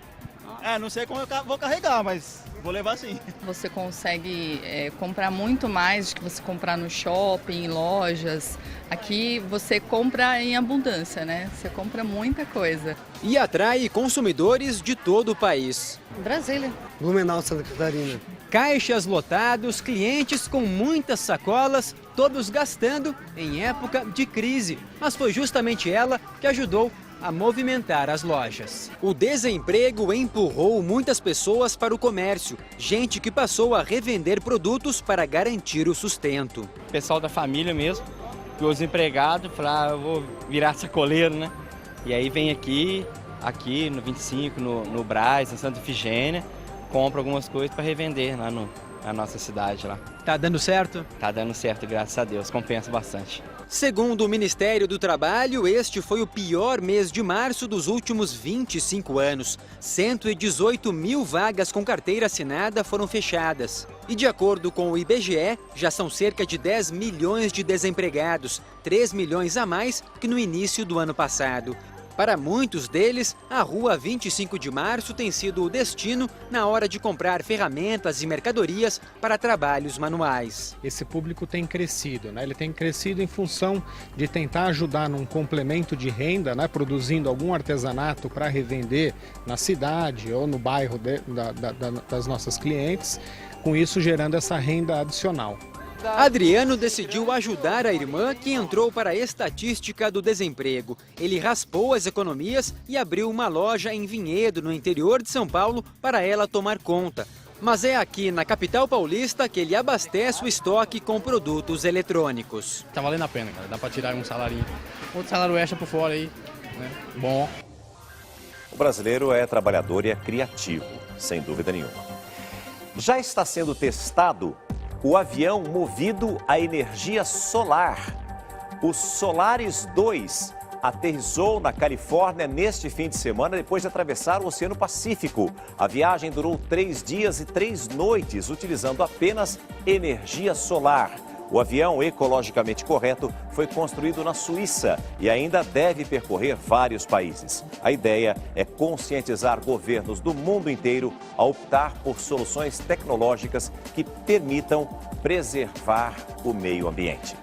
Não sei como eu vou carregar, mas vou levar sim. Você consegue comprar muito mais do que você comprar no shopping, em lojas. Aqui você compra em abundância, né? Você compra muita coisa. E atrai consumidores de todo o país. Brasília. Blumenau, Santa Catarina. Caixas lotados, clientes com muitas sacolas, todos gastando em época de crise. Mas foi justamente ela que ajudou a movimentar as lojas. O desemprego empurrou muitas pessoas para o comércio, gente que passou a revender produtos para garantir o sustento. Pessoal da família mesmo, os empregados falaram, eu vou virar sacoleiro, né? E aí vem aqui no 25, no Brás, em Santa Efigênia, compra algumas coisas para revender lá na nossa cidade lá. Tá dando certo? Tá dando certo, graças a Deus, compensa bastante. Segundo o Ministério do Trabalho, este foi o pior mês de março dos últimos 25 anos. 118 mil vagas com carteira assinada foram fechadas. E de acordo com o IBGE, já são cerca de 10 milhões de desempregados, 3 milhões a mais que no início do ano passado. Para muitos deles, a Rua 25 de Março tem sido o destino na hora de comprar ferramentas e mercadorias para trabalhos manuais. Esse público tem crescido, né? Ele tem crescido em função de tentar ajudar num complemento de renda, né? Produzindo algum artesanato para revender na cidade ou no bairro das nossas clientes, com isso gerando essa renda adicional. Adriano decidiu ajudar a irmã que entrou para a estatística do desemprego. Ele raspou as economias e abriu uma loja em Vinhedo, no interior de São Paulo, para ela tomar conta. Mas é aqui na capital paulista que ele abastece o estoque com produtos eletrônicos. Tá valendo a pena, cara. Dá para tirar um salarinho. Outro salário extra por fora aí, né? Bom. O brasileiro é trabalhador e é criativo, sem dúvida nenhuma. Já está sendo testado o avião movido a energia solar. O Solaris 2 aterrissou na Califórnia neste fim de semana depois de atravessar o Oceano Pacífico. A viagem durou 3 dias e 3 noites, utilizando apenas energia solar. O avião ecologicamente correto foi construído na Suíça e ainda deve percorrer vários países. A ideia é conscientizar governos do mundo inteiro a optar por soluções tecnológicas que permitam preservar o meio ambiente.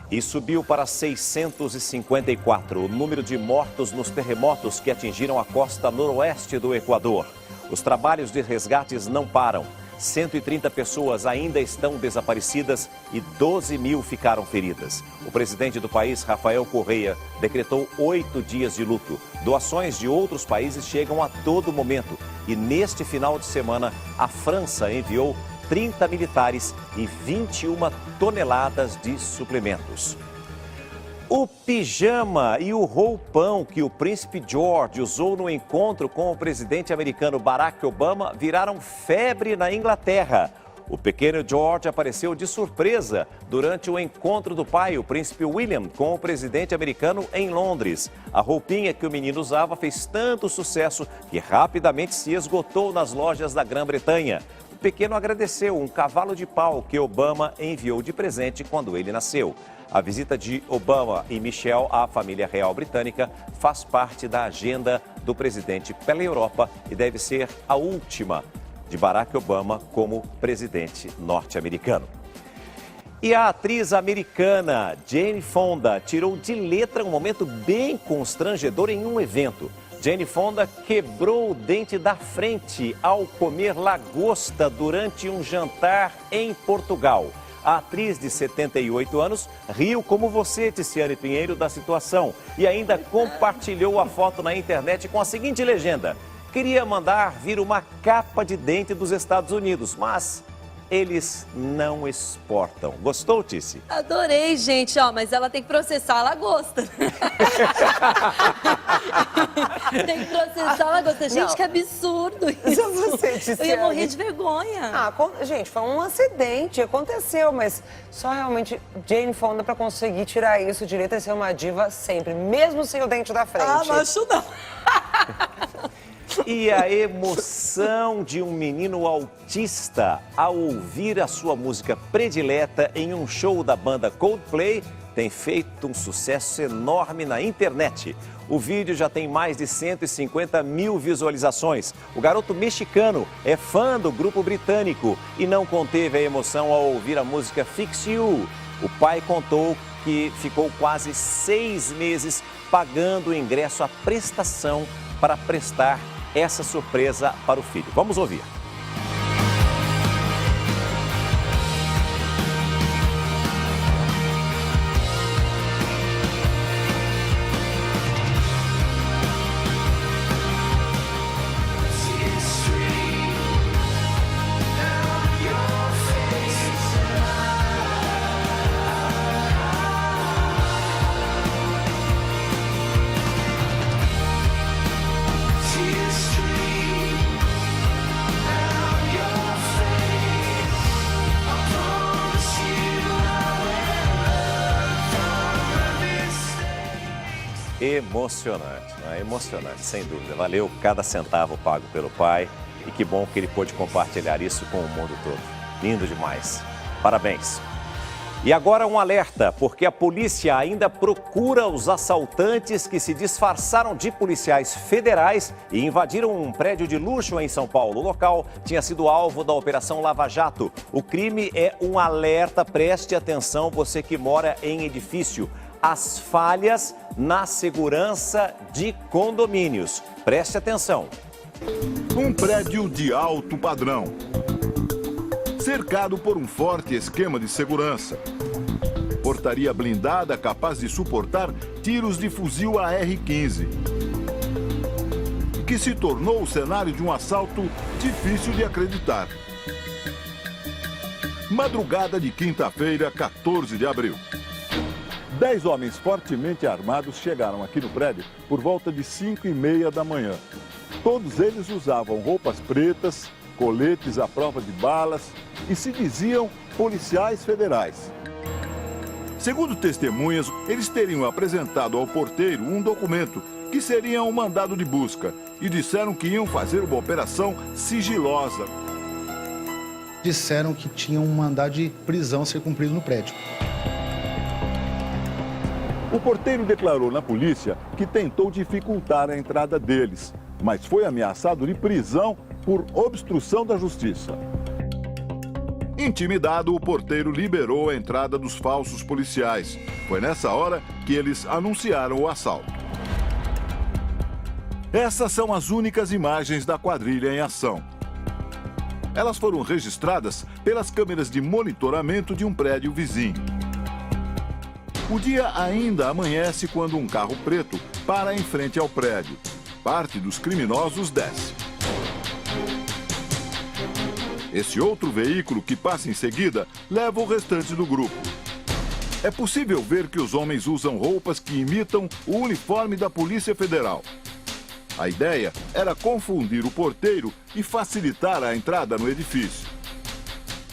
E subiu para 654 o número de mortos nos terremotos que atingiram a costa noroeste do Equador. Os trabalhos de resgates não param. 130 pessoas ainda estão desaparecidas e 12 mil ficaram feridas. O presidente do país, Rafael Correa, decretou 8 dias de luto. Doações de outros países chegam a todo momento. E neste final de semana, a França enviou 30 militares e 21 toneladas de suplementos. O pijama e o roupão que o príncipe George usou no encontro com o presidente americano Barack Obama viraram febre na Inglaterra. O pequeno George apareceu de surpresa durante o encontro do pai, o príncipe William, com o presidente americano em Londres. A roupinha que o menino usava fez tanto sucesso que rapidamente se esgotou nas lojas da Grã-Bretanha. O pequeno agradeceu um cavalo de pau que Obama enviou de presente quando ele nasceu. A visita de Obama e Michelle à família real britânica faz parte da agenda do presidente pela Europa e deve ser a última de Barack Obama como presidente norte-americano. E a atriz americana Jane Fonda tirou de letra um momento bem constrangedor em um evento. Jane Fonda quebrou o dente da frente ao comer lagosta durante um jantar em Portugal. A atriz de 78 anos riu como você, Tiziane Pinheiro, da situação e ainda compartilhou a foto na internet com a seguinte legenda: queria mandar vir uma capa de dente dos Estados Unidos, mas eles não exportam. Gostou, Tici? Adorei, gente, mas ela tem que processar a lagosta. Tem que processar a lagosta. Gente, não. Que absurdo isso. Eu ia morrer de vergonha. Gente, foi um acidente, aconteceu, mas só realmente Jane Fonda pra conseguir tirar isso de letra e ser uma diva sempre, mesmo sem o dente da frente. Não acho não. E a emoção de um menino autista ao ouvir a sua música predileta em um show da banda Coldplay tem feito um sucesso enorme na internet. O vídeo já tem mais de 150 mil visualizações. O garoto mexicano é fã do grupo britânico e não conteve a emoção ao ouvir a música Fix You. O pai contou que ficou quase 6 meses pagando o ingresso à prestação para prestar essa surpresa para o filho. Vamos ouvir. Emocionante, não é? Emocionante, sem dúvida. Valeu cada centavo pago pelo pai e que bom que ele pôde compartilhar isso com o mundo todo. Lindo demais. Parabéns. E agora um alerta, porque a polícia ainda procura os assaltantes que se disfarçaram de policiais federais e invadiram um prédio de luxo em São Paulo. O local tinha sido alvo da Operação Lava Jato. O crime é um alerta, preste atenção, você que mora em edifício. As falhas na segurança de condomínios. Preste atenção. Um prédio de alto padrão, cercado por um forte esquema de segurança. Portaria blindada capaz de suportar tiros de fuzil AR-15. Que se tornou o cenário de um assalto difícil de acreditar. Madrugada de quinta-feira, 14 de abril. 10 homens fortemente armados chegaram aqui no prédio por volta de 5h30 da manhã. Todos eles usavam roupas pretas, coletes à prova de balas e se diziam policiais federais. Segundo testemunhas, eles teriam apresentado ao porteiro um documento que seria um mandado de busca e disseram que iam fazer uma operação sigilosa. Disseram que tinham um mandado de prisão a ser cumprido no prédio. O porteiro declarou na polícia que tentou dificultar a entrada deles, mas foi ameaçado de prisão por obstrução da justiça. Intimidado, o porteiro liberou a entrada dos falsos policiais. Foi nessa hora que eles anunciaram o assalto. Essas são as únicas imagens da quadrilha em ação. Elas foram registradas pelas câmeras de monitoramento de um prédio vizinho. O dia ainda amanhece quando um carro preto para em frente ao prédio. Parte dos criminosos desce. Esse outro veículo que passa em seguida leva o restante do grupo. É possível ver que os homens usam roupas que imitam o uniforme da Polícia Federal. A ideia era confundir o porteiro e facilitar a entrada no edifício.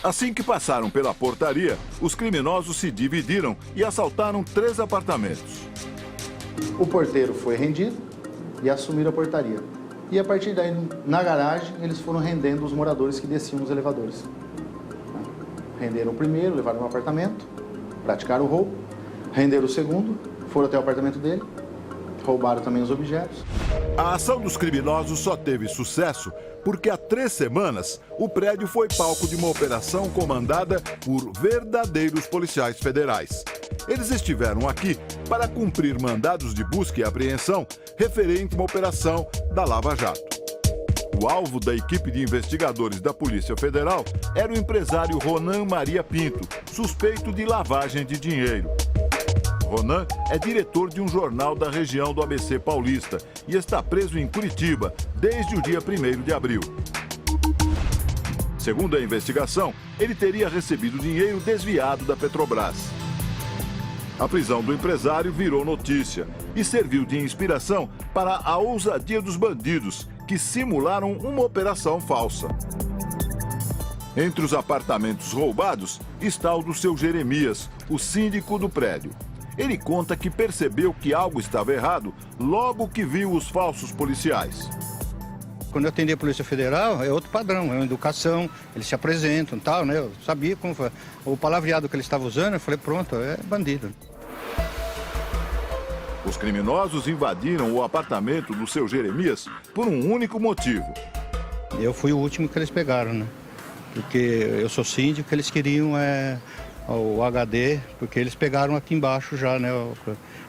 Assim que passaram pela portaria, os criminosos se dividiram e assaltaram 3 apartamentos. O porteiro foi rendido e assumiram a portaria. E a partir daí, na garagem, eles foram rendendo os moradores que desciam nos elevadores. Renderam o primeiro, levaram no apartamento, praticaram o roubo, renderam o segundo, foram até o apartamento dele, roubaram também os objetos. A ação dos criminosos só teve sucesso porque há 3 semanas o prédio foi palco de uma operação comandada por verdadeiros policiais federais. Eles estiveram aqui para cumprir mandados de busca e apreensão referente a uma operação da Lava Jato. O alvo da equipe de investigadores da Polícia Federal era o empresário Ronan Maria Pinto, suspeito de lavagem de dinheiro. Ronan é diretor de um jornal da região do ABC Paulista e está preso em Curitiba desde o dia 1º de abril. Segundo a investigação, ele teria recebido dinheiro desviado da Petrobras. A prisão do empresário virou notícia e serviu de inspiração para a ousadia dos bandidos, que simularam uma operação falsa. Entre os apartamentos roubados está o do seu Jeremias, o síndico do prédio. Ele conta que percebeu que algo estava errado logo que viu os falsos policiais. Quando eu atendi a Polícia Federal, é outro padrão, é uma educação, eles se apresentam e tal, né? Eu sabia como foi. O palavreado que ele estava usando, eu falei, pronto, é bandido. Os criminosos invadiram o apartamento do seu Jeremias por um único motivo. Eu fui o último que eles pegaram, né? Porque eu sou síndico, eles queriam o HD, porque eles pegaram aqui embaixo já, né?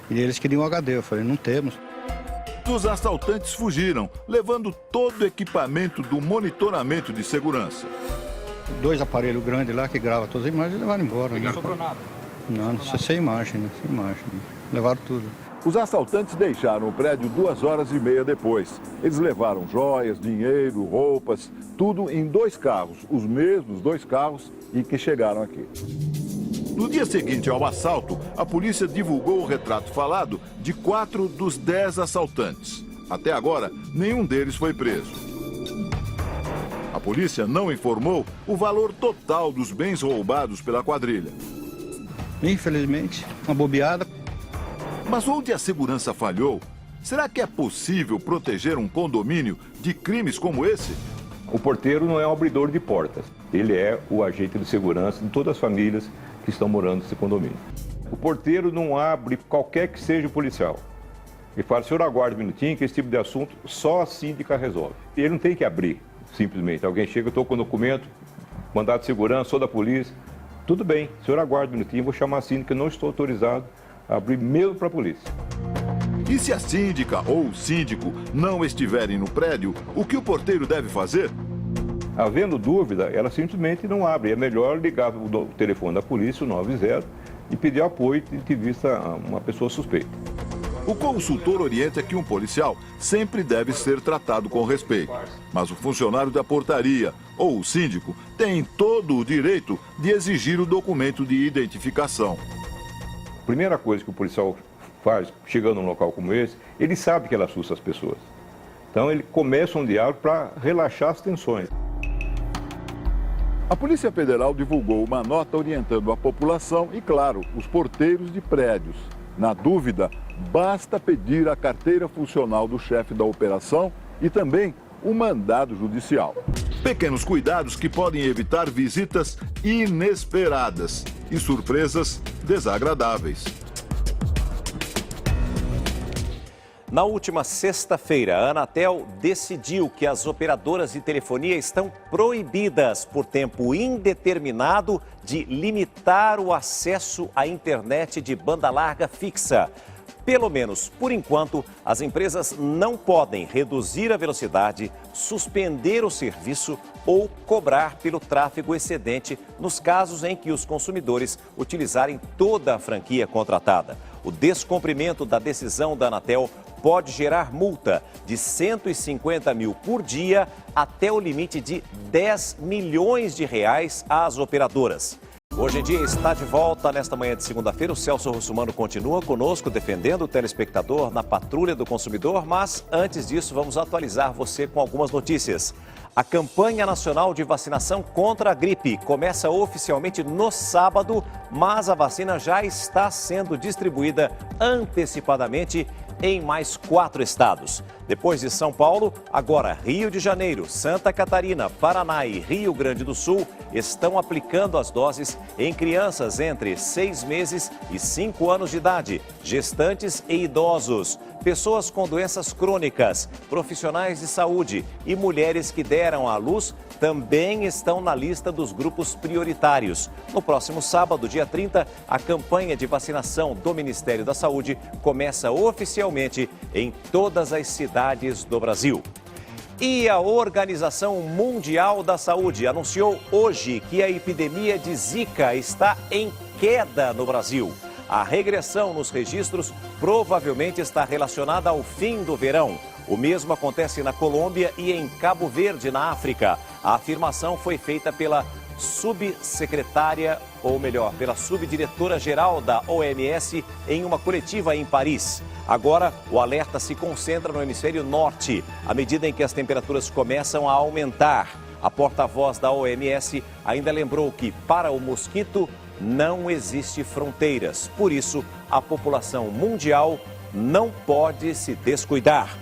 E eles queriam o HD, eu falei, não temos. Os assaltantes fugiram, levando todo o equipamento do monitoramento de segurança. 2 aparelhos grandes lá que gravam todas as imagens e levaram embora. Não né? sobrou nada? Não, sem imagem, né? Sem imagem. Levaram tudo. Os assaltantes deixaram o prédio 2h30 depois. Eles levaram joias, dinheiro, roupas, tudo em 2 carros, os mesmos 2 carros e que chegaram aqui. No dia seguinte ao assalto, a polícia divulgou o retrato falado de 4 dos 10 assaltantes. Até agora, nenhum deles foi preso. A polícia não informou o valor total dos bens roubados pela quadrilha. Infelizmente, uma bobeada. Mas onde a segurança falhou, será que é possível proteger um condomínio de crimes como esse? O porteiro não é um abridor de portas. Ele é o agente de segurança de todas as famílias que que estão morando nesse condomínio. O porteiro não abre qualquer que seja o policial. Ele fala, senhor, aguarde um minutinho, que esse tipo de assunto só a síndica resolve. Ele não tem que abrir, simplesmente. Alguém chega, eu estou com o documento, mandado de segurança, sou da polícia. Tudo bem, senhor, aguarde um minutinho, vou chamar a síndica, não estou autorizado a abrir mesmo para a polícia. E se a síndica ou o síndico não estiverem no prédio, o que o porteiro deve fazer? Havendo dúvida, ela simplesmente não abre. É melhor ligar o telefone da polícia, o 90, e pedir apoio de vista a uma pessoa suspeita. O consultor orienta que um policial sempre deve ser tratado com respeito. Mas o funcionário da portaria ou o síndico tem todo o direito de exigir o documento de identificação. A primeira coisa que o policial faz, chegando num local como esse, ele sabe que ela assusta as pessoas. Então ele começa um diálogo para relaxar as tensões. A Polícia Federal divulgou uma nota orientando a população e, claro, os porteiros de prédios. Na dúvida, basta pedir a carteira funcional do chefe da operação e também o mandado judicial. Pequenos cuidados que podem evitar visitas inesperadas e surpresas desagradáveis. Na última sexta-feira, a Anatel decidiu que as operadoras de telefonia estão proibidas, por tempo indeterminado, de limitar o acesso à internet de banda larga fixa. Pelo menos, por enquanto, as empresas não podem reduzir a velocidade, suspender o serviço ou cobrar pelo tráfego excedente nos casos em que os consumidores utilizarem toda a franquia contratada. O descumprimento da decisão da Anatel pode gerar multa de 150 mil por dia até o limite de 10 milhões de reais às operadoras. Hoje em dia está de volta nesta manhã de segunda-feira. O Celso Russumano continua conosco defendendo o telespectador na Patrulha do Consumidor, mas antes disso vamos atualizar você com algumas notícias. A campanha nacional de vacinação contra a gripe começa oficialmente no sábado, mas a vacina já está sendo distribuída antecipadamente em mais 4 estados. Depois de São Paulo, agora Rio de Janeiro, Santa Catarina, Paraná e Rio Grande do Sul estão aplicando as doses em crianças entre 6 meses e 5 anos de idade, gestantes e idosos, pessoas com doenças crônicas, profissionais de saúde e mulheres que deram à luz também estão na lista dos grupos prioritários. No próximo sábado, dia 30, a campanha de vacinação do Ministério da Saúde começa oficialmente em todas as cidades do Brasil. E a Organização Mundial da Saúde anunciou hoje que a epidemia de Zika está em queda no Brasil. A regressão nos registros provavelmente está relacionada ao fim do verão. O mesmo acontece na Colômbia e em Cabo Verde, na África. A afirmação foi feita pela subsecretária, ou melhor, pela subdiretora-geral da OMS em uma coletiva em Paris. Agora, o alerta se concentra no hemisfério norte, à medida em que as temperaturas começam a aumentar. A porta-voz da OMS ainda lembrou que, para o mosquito, não existe fronteiras. Por isso, a população mundial não pode se descuidar.